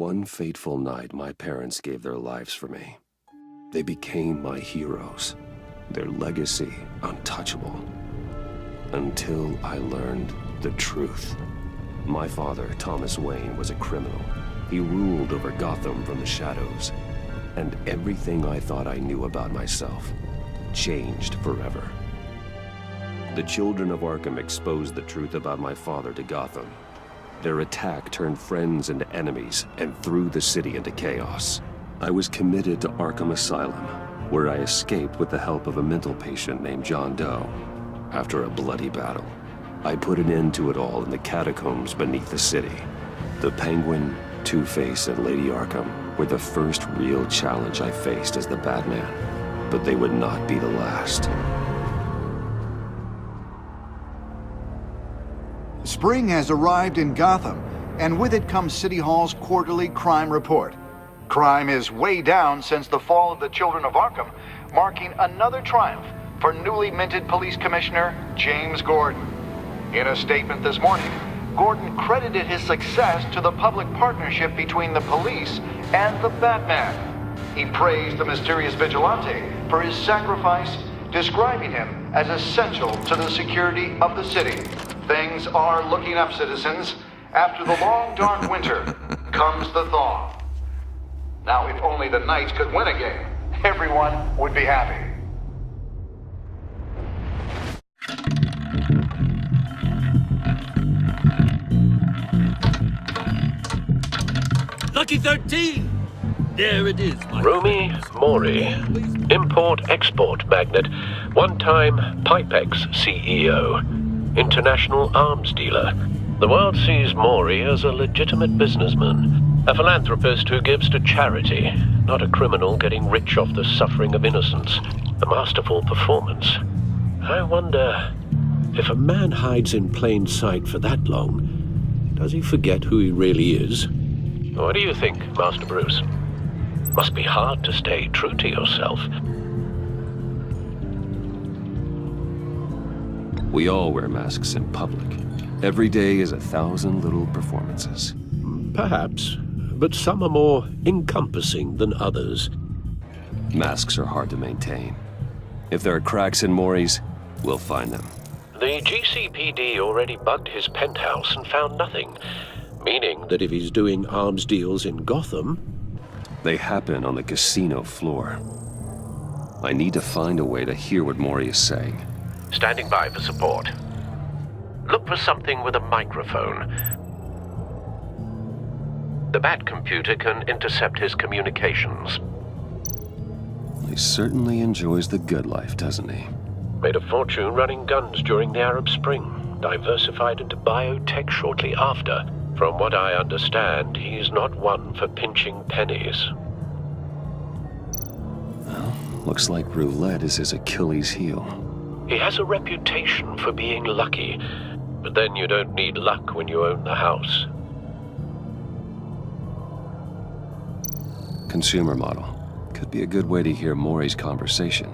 one fateful night, my parents gave their lives for me. They became my heroes, their legacy untouchable. Until I learned the truth. My father, Thomas Wayne, was a criminal. He ruled over Gotham from the shadows. And everything I thought I knew about myself changed forever. The children of Arkham exposed the truth about my father to Gotham. Their attack turned friends into enemies and threw the city into chaos. I was committed to Arkham Asylum, where I escaped with the help of a mental patient named John Doe. After a bloody battle, I put an end to it all in the catacombs beneath the city. The Penguin, Two-Face, and Lady Arkham were the first real challenge I faced as the Batman, but they would not be the last. Spring has arrived in Gotham, and with it comes City Hall's quarterly crime report. Crime is way down since the fall of the Children of Arkham, marking another triumph for newly minted Police Commissioner James Gordon. In a statement this morning, Gordon credited his success to the public partnership between the police and the Batman. He praised the mysterious vigilante for his sacrifice, describing him as essential to the security of the city. Things are looking up, citizens. After the long, dark winter comes the thaw. Now, if only the Knights could win a game, everyone would be happy. Lucky 13! There it is, my Rumi Mori, import-export magnate, one-time Pipex CEO, international arms dealer. The world sees Mori as a legitimate businessman, a philanthropist who gives to charity, not a criminal getting rich off the suffering of innocence. A masterful performance. I wonder, if a man hides in plain sight for that long, does he forget who he really is? What do you think, Master Bruce? Must be hard to stay true to yourself. We all wear masks in public. Every day is 1,000 little performances. Perhaps, but some are more encompassing than others. Masks are hard to maintain. If there are cracks in Mori's, we'll find them. The GCPD already bugged his penthouse and found nothing, meaning that if he's doing arms deals in Gotham... They happen on the casino floor. I need to find a way to hear what Mori is saying. Standing by for support. Look for something with a microphone. The Bat computer can intercept his communications. He certainly enjoys the good life, doesn't he? Made a fortune running guns during the Arab Spring. Diversified into biotech shortly after. From what I understand, he's not one for pinching pennies. Well, looks like roulette is his Achilles heel. He has a reputation for being lucky, but then you don't need luck when you own the house. Consumer model. Could be a good way to hear Mori's conversation.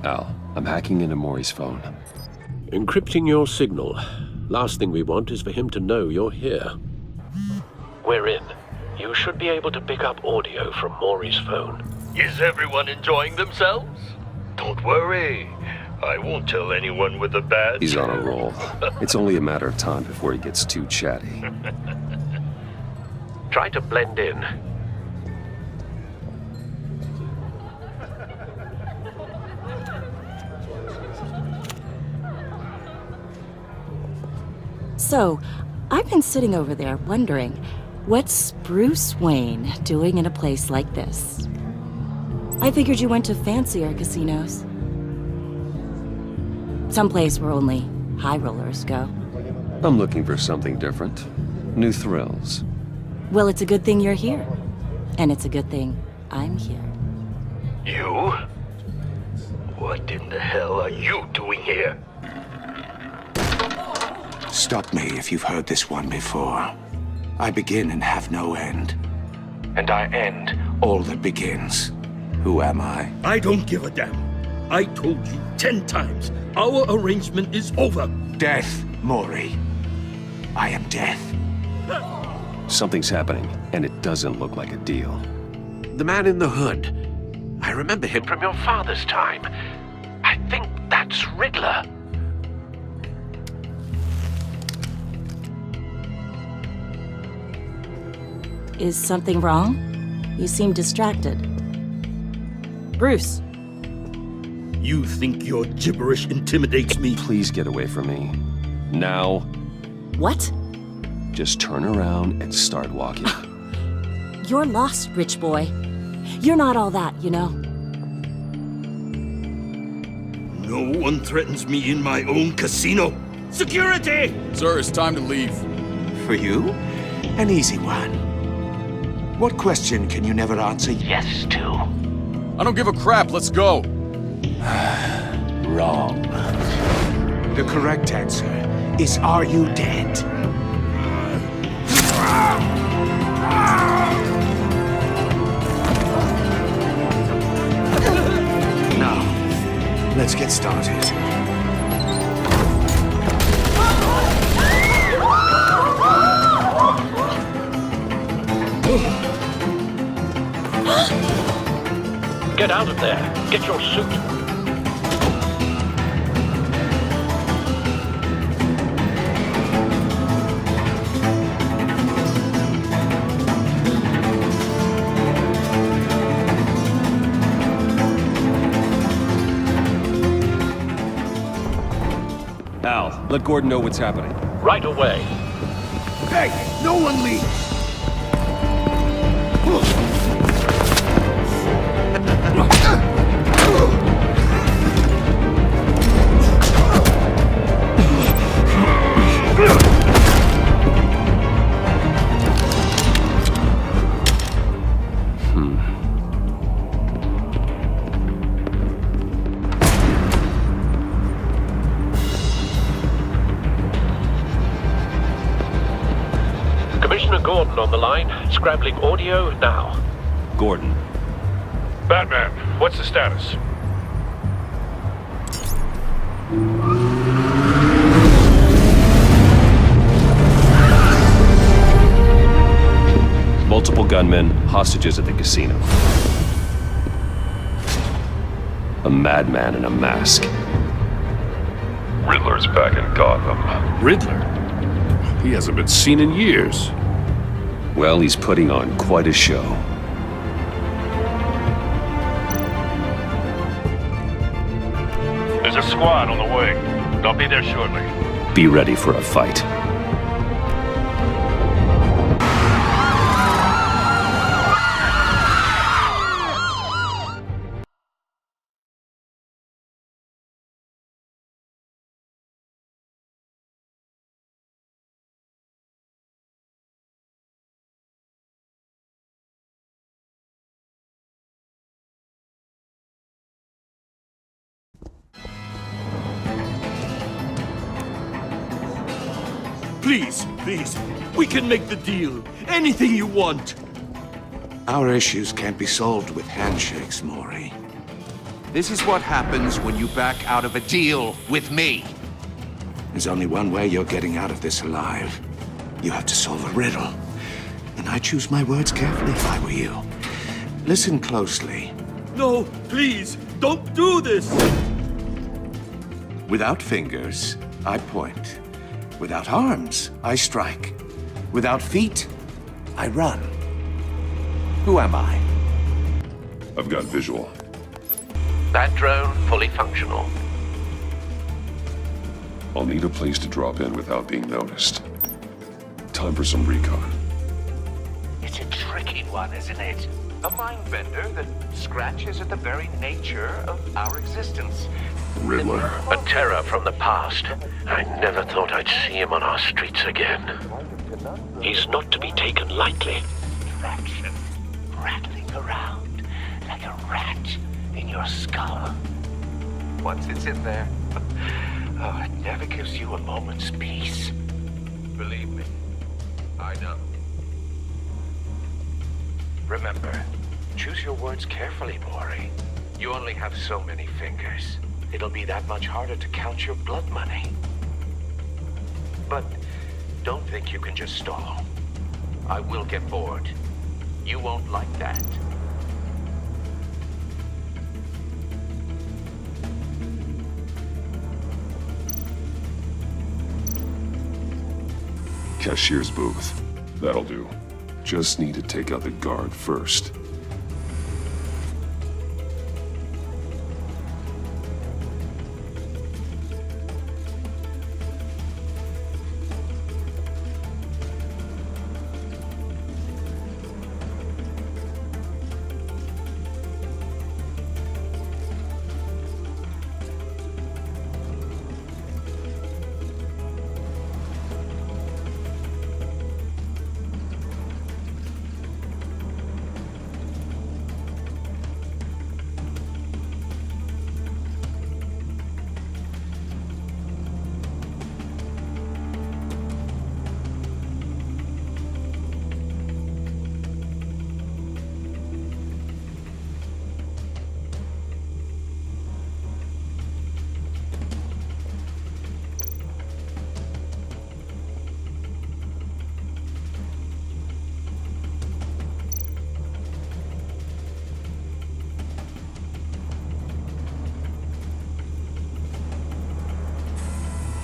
Al, I'm hacking into Mori's phone. Encrypting your signal. Last thing we want is for him to know you're here. We're in. You should be able to pick up audio from Mori's phone. Is everyone enjoying themselves? Don't worry. I won't tell anyone with a badge. He's on a roll. It's only a matter of time before he gets too chatty. Try to blend in. So, I've been sitting over there wondering, what's Bruce Wayne doing in a place like this? I figured you went to fancier casinos. Someplace where only high rollers go. I'm looking for something different. New thrills. Well, it's a good thing you're here. And it's a good thing I'm here. You? What in the hell are you doing here? Stop me if you've heard this one before. I begin and have no end. And I end all that begins. Who am I? I don't give a damn. I told you 10 times. Our arrangement is over. Death, Mori. I am death. Something's happening, and it doesn't look like a deal. The man in the hood. I remember him from your father's time. I think that's Riddler. Is something wrong? You seem distracted. Bruce, You think your gibberish intimidates me? Please get away from me. Now, what? just turn around and start walking. You're lost, rich boy. You're not all that, you know. No one threatens me in my own casino. Security! Sir, it's time to leave. For you, an easy one. What question can you never answer yes to? I don't give a crap, let's go. Wrong. The correct answer is, are you dead? Now, let's get started. Get out of there. Get your suit. Al, let Gordon know what's happening. Right away. Hey, no one leave! Commissioner Gordon on the line. Scrambling audio now. Gordon, Batman, what's the status? multiple gunmen, hostages at the casino. A madman in a mask. Riddler's back in Gotham. Riddler? He hasn't been seen in years. Well, he's putting on quite a show. There's a squad on the way. They'll be there shortly. Be ready for a fight. Please, please, we can make the deal. Anything you want. Our issues can't be solved with handshakes, Maury. This is what happens when you back out of a deal with me. There's only one way you're getting out of this alive. You have to solve a riddle. And I choose my words carefully if I were you. Listen closely. No, please, don't do this. Without fingers, I point. Without arms, I strike. Without feet, I run. Who am I? I've got visual. That drone fully functional. I'll need a place to drop in without being noticed. Time for some recon. It's a tricky one, isn't it? A mind bender that scratches at the very nature of our existence. Riddler. A terror from the past. I never thought I'd see him on our streets again. He's not to be taken lightly. Traction, rattling around like a rat in your skull. Once it's in there, oh, it never gives you a moment's peace. Believe me, I know. Remember, choose your words carefully, Maury. You only have so many fingers. It'll be that much harder to count your blood money. But don't think you can just stall. I will get bored. You won't like that. Cashier's booth. That'll do. Just need to take out the guard first.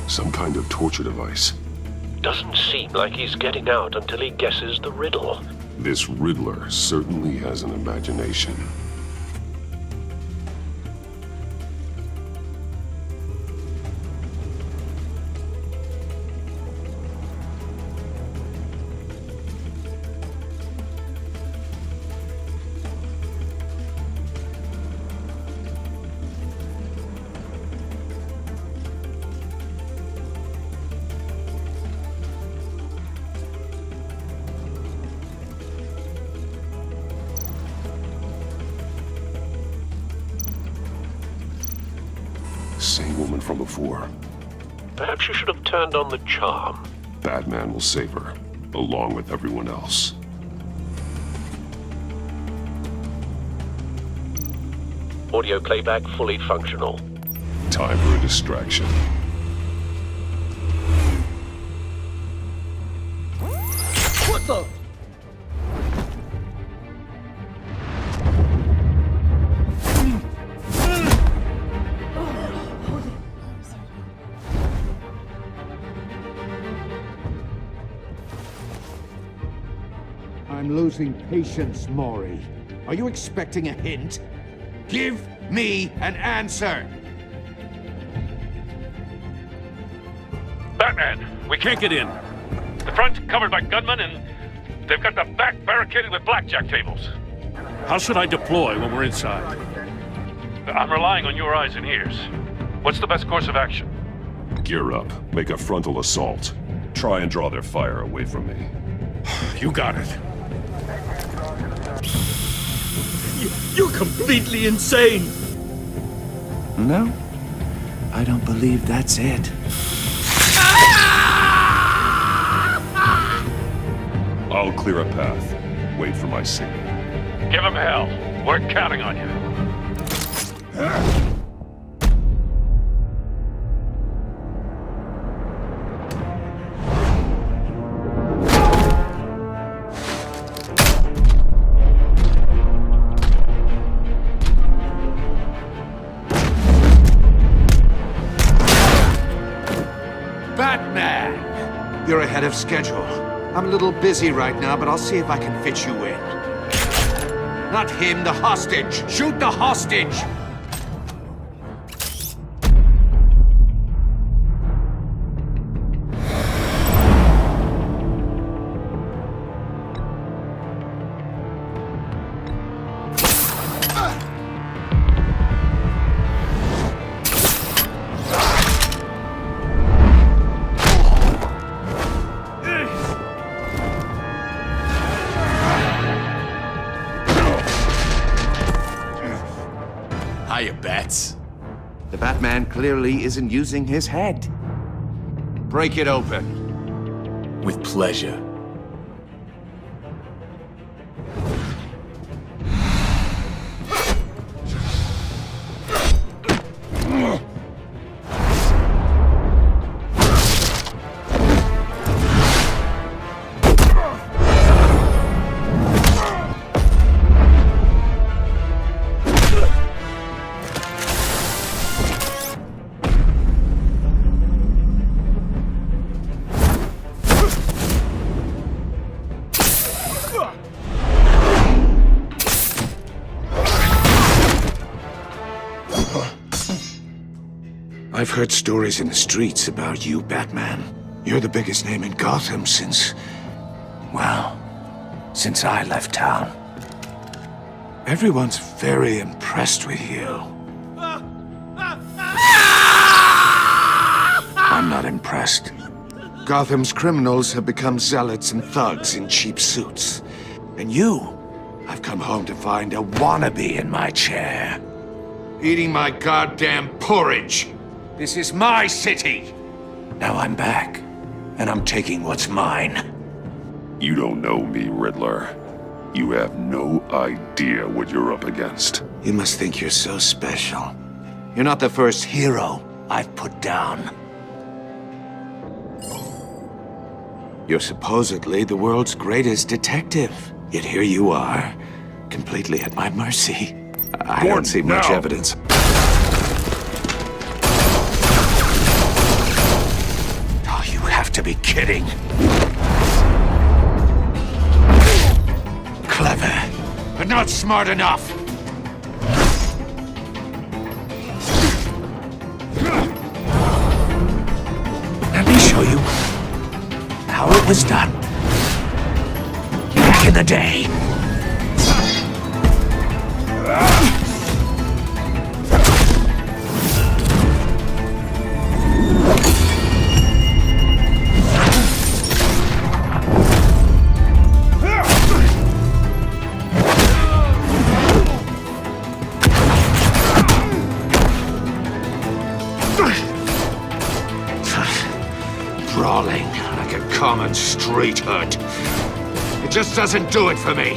Some kind of torture device. Doesn't seem like he's getting out until he guesses the riddle. This Riddler certainly has an imagination. Same woman from before. Perhaps you should have turned on the charm. Batman will save her, along with everyone else. Audio playback fully functional. Time for a distraction. What the? I'm losing patience, Maury. Are you expecting a hint? Give me an answer! Batman, we can't get in. The front covered by gunmen, and they've got the back barricaded with blackjack tables. How should I deploy when we're inside? I'm relying on your eyes and ears. What's the best course of action? Gear up. Make a frontal assault. Try and draw their fire away from me. You got it. You're completely insane! No, I don't believe that's it. I'll clear a path. Wait for my signal. Give him hell. We're counting on you. Batman! You're ahead of schedule. I'm a little busy right now, but I'll see if I can fit you in. Not him, the hostage! Shoot the hostage! Hiya, Bats. The Batman clearly isn't using his head. Break it open. With pleasure. I've heard stories in the streets about you, Batman. You're the biggest name in Gotham since... well, since I left town. Everyone's very impressed with you. I'm not impressed. Gotham's criminals have become zealots and thugs in cheap suits. And you, I've come home to find a wannabe in my chair. Eating my goddamn porridge. This is my city. Now I'm back, and I'm taking what's mine. You don't know me, Riddler. You have no idea what you're up against. You must think you're so special. You're not the first hero I've put down. You're supposedly the world's greatest detective. Yet here you are, completely at my mercy. I don't see much evidence. Oh, you have to be kidding. Clever, but not smart enough. Let me show you how it was done. Back in the day. Brawling like a common street hood. It just doesn't do it for me.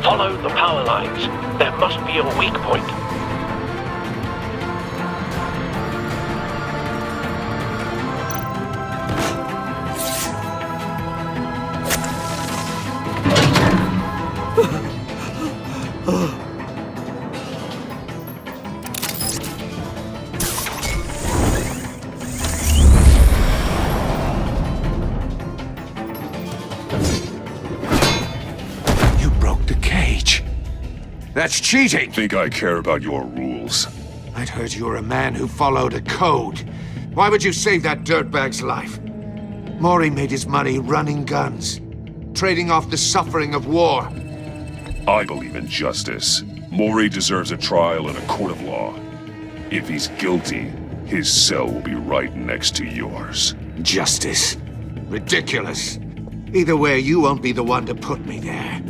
Follow the power lines. There must be a weak point. That's cheating! Think I care about your rules? I'd heard you were a man who followed a code. Why would you save that dirtbag's life? Mori made his money running guns, trading off the suffering of war. I believe in justice. Mori deserves a trial in a court of law. If he's guilty, his cell will be right next to yours. Justice? Ridiculous. Either way, you won't be the one to put me there.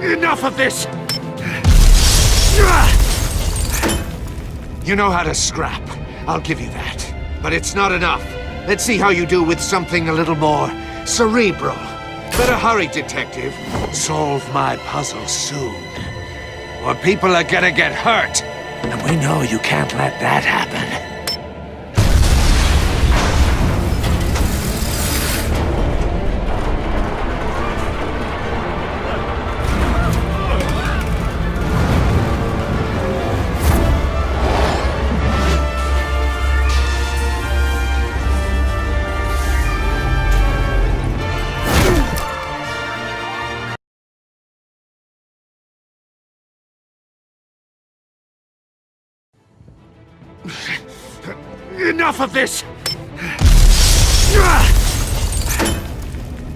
Enough of this! You know how to scrap. I'll give you that. But it's not enough. Let's see how you do with something a little more cerebral. Better hurry, detective. Solve my puzzle soon. Or people are gonna get hurt. And we know you can't let that happen. Enough of this!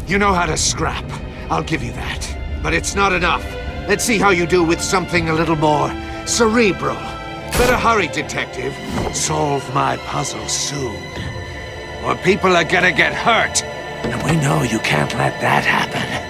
You know how to scrap. I'll give you that. But it's not enough. Let's see how you do with something a little more cerebral. Better hurry, detective. Solve my puzzle soon. Or people are gonna get hurt. And we know you can't let that happen.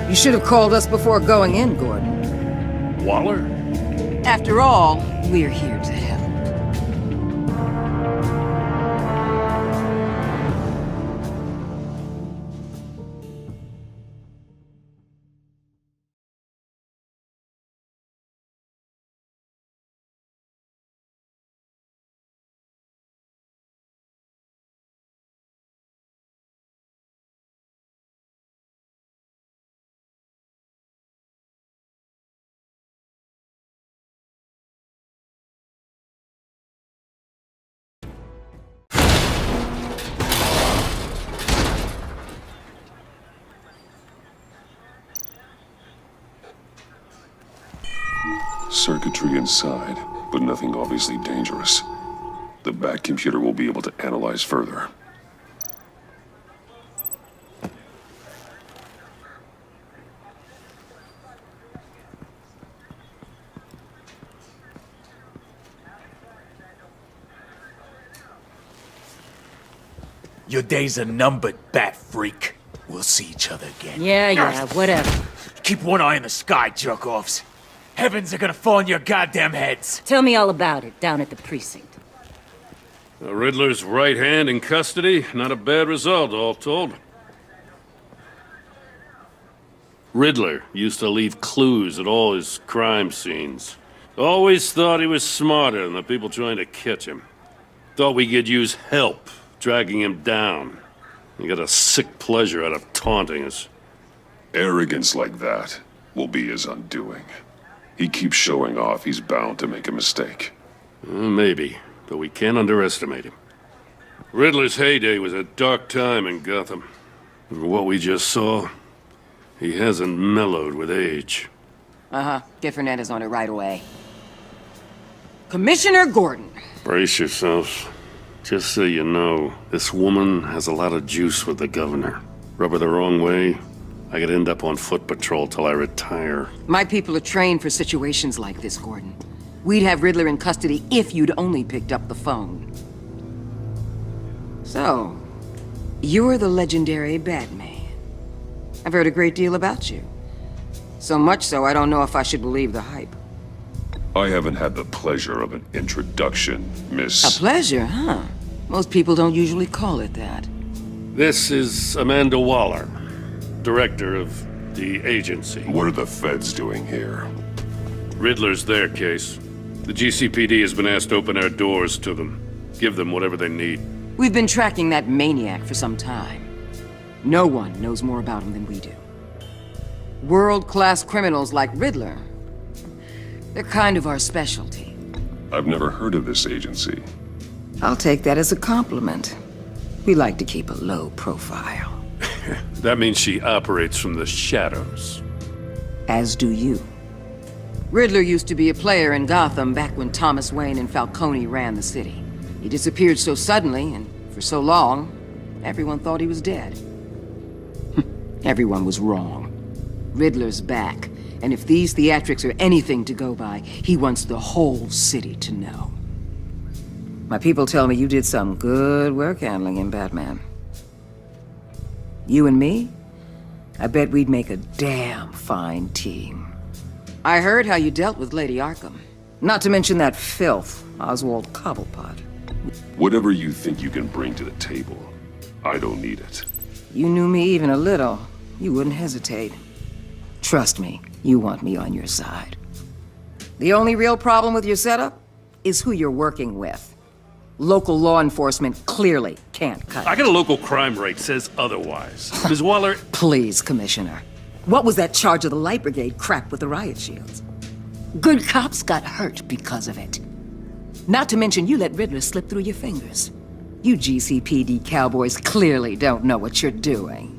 You should have called us before going in, Gordon. Waller? After all, we're here to help. Circuitry inside, but nothing obviously dangerous. The back computer will be able to analyze further. Your days are numbered, bat freak. We'll see each other again. Yeah, whatever. Keep one eye in the sky, jerk-offs. Heavens are gonna fall on your goddamn heads. Tell me all about it down at the precinct. The Riddler's right hand in custody. Not a bad result, all told. Riddler used to leave clues at all his crime scenes. Always thought he was smarter than the people trying to catch him. Thought we could use help dragging him down. He got a sick pleasure out of taunting us. Arrogance like that will be his undoing. He keeps showing off, he's bound to make a mistake. Maybe, but we can't underestimate him. Riddler's heyday was a dark time in Gotham. And what we just saw, he hasn't mellowed with age. Uh-huh. Get Fernandez on it right away. Commissioner Gordon. Brace yourselves. Just so you know, this woman has a lot of juice with the governor. Rub her the wrong way, I could end up on foot patrol till I retire. My people are trained for situations like this, Gordon. We'd have Riddler in custody if you'd only picked up the phone. So, you're the legendary Batman. I've heard a great deal about you. So much so, I don't know if I should believe the hype. I haven't had the pleasure of an introduction, Miss... A pleasure, huh? Most people don't usually call it that. This is Amanda Waller, director of the agency. What are the feds doing here? Riddler's their case. The GCPD has been asked to open our doors to them. Give them whatever they need. We've been tracking that maniac for some time. No one knows more about him than we do. World-class criminals like Riddler. They're kind of our specialty. I've never heard of this agency. I'll take that as a compliment. We like to keep a low profile. That means she operates from the shadows. As do you. Riddler used to be a player in Gotham back when Thomas Wayne and Falcone ran the city. He disappeared so suddenly, and for so long, everyone thought he was dead. Everyone was wrong. Riddler's back, and if these theatrics are anything to go by, he wants the whole city to know. My people tell me you did some good work handling him, Batman. You and me? I bet we'd make a damn fine team. I heard how you dealt with Lady Arkham. Not to mention that filth, Oswald Cobblepot. Whatever you think you can bring to the table, I don't need it. You knew me even a little, you wouldn't hesitate. Trust me, you want me on your side. The only real problem with your setup is who you're working with. Local law enforcement clearly can't cut it. I got a local crime rate says otherwise. Ms. Waller, Please, Commissioner. What was that charge of the Light Brigade crap with the riot shields? Good cops got hurt because of it. Not to mention you let Riddler slip through your fingers. You GCPD cowboys clearly don't know what you're doing.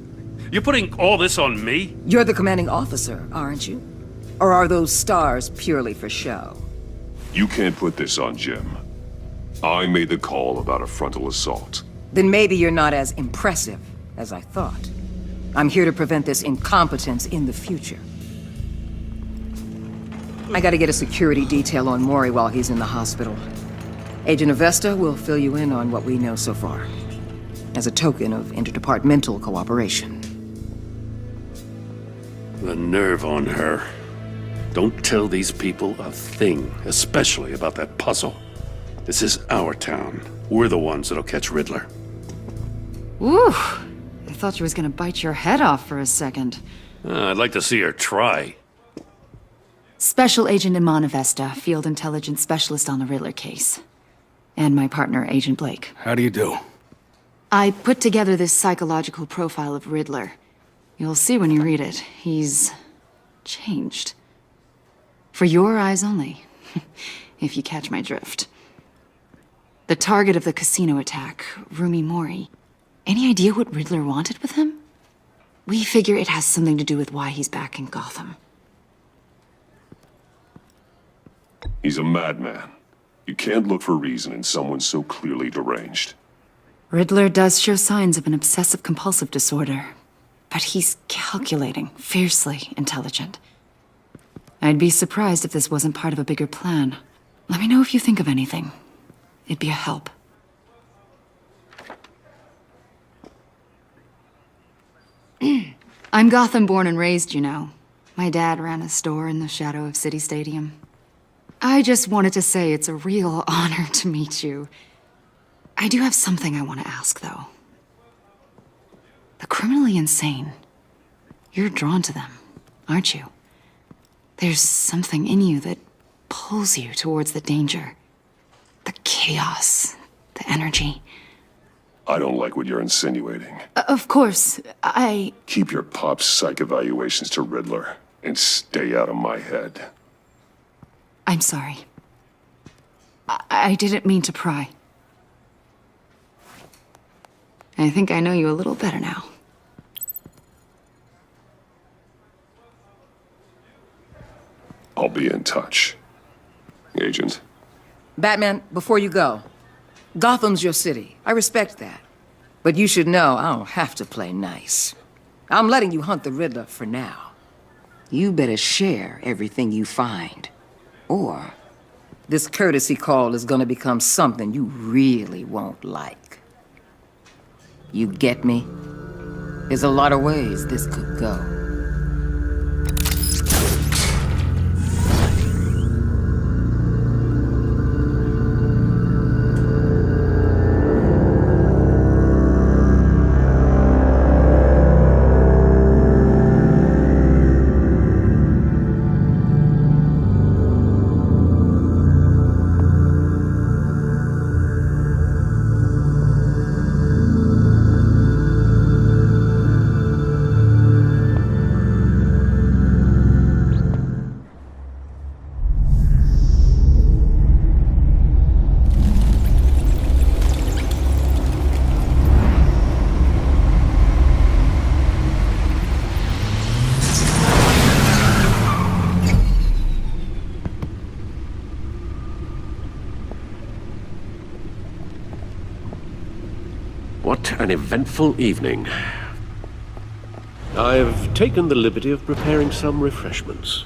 you're putting all this on me? You're the commanding officer, aren't you? Or are those stars purely for show? You can't put this on Jim. I made the call about a frontal assault. Then maybe you're not as impressive as I thought. I'm here to prevent this incompetence in the future. I gotta get a security detail on Maury while he's in the hospital. Agent Avesta will fill you in on what we know so far, as a token of interdepartmental cooperation. The nerve on her. Don't tell these people a thing, especially about that puzzle. This is our town. We're the ones that'll catch Riddler. Ooh, I thought she was gonna bite your head off for a second. I'd like to see her try. Special Agent Iman Avesta, Field Intelligence Specialist on the Riddler case. And my partner, Agent Blake. How do you do? I put together this psychological profile of Riddler. You'll see when you read it. He's changed. For your eyes only, if you catch my drift. The target of the casino attack, Rumi Mori. Any idea what Riddler wanted with him? We figure it has something to do with why he's back in Gotham. He's a madman. You can't look for reason in someone so clearly deranged. Riddler does show signs of an obsessive-compulsive disorder, but he's calculating, fiercely intelligent. I'd be surprised if this wasn't part of a bigger plan. Let me know if you think of anything. It'd be a help. I'm Gotham born and raised, you know. My dad ran a store in the shadow of City Stadium. I just wanted to say it's a real honor to meet you. I do have something I want to ask, though. The criminally insane. You're drawn to them, aren't you? There's something in you that pulls you towards the danger. The chaos, the energy. I don't like what you're insinuating. Of course, Keep your pop psych evaluations to Riddler and stay out of my head. I'm sorry. I didn't mean to pry. I think I know you a little better now. I'll be in touch. Agent. Batman, before you go, Gotham's your city. I respect that. But you should know I don't have to play nice. I'm letting you hunt the Riddler for now. You better share everything you find. Or this courtesy call is gonna become something you really won't like. You get me? There's a lot of ways this could go. What an eventful evening. I've taken the liberty of preparing some refreshments.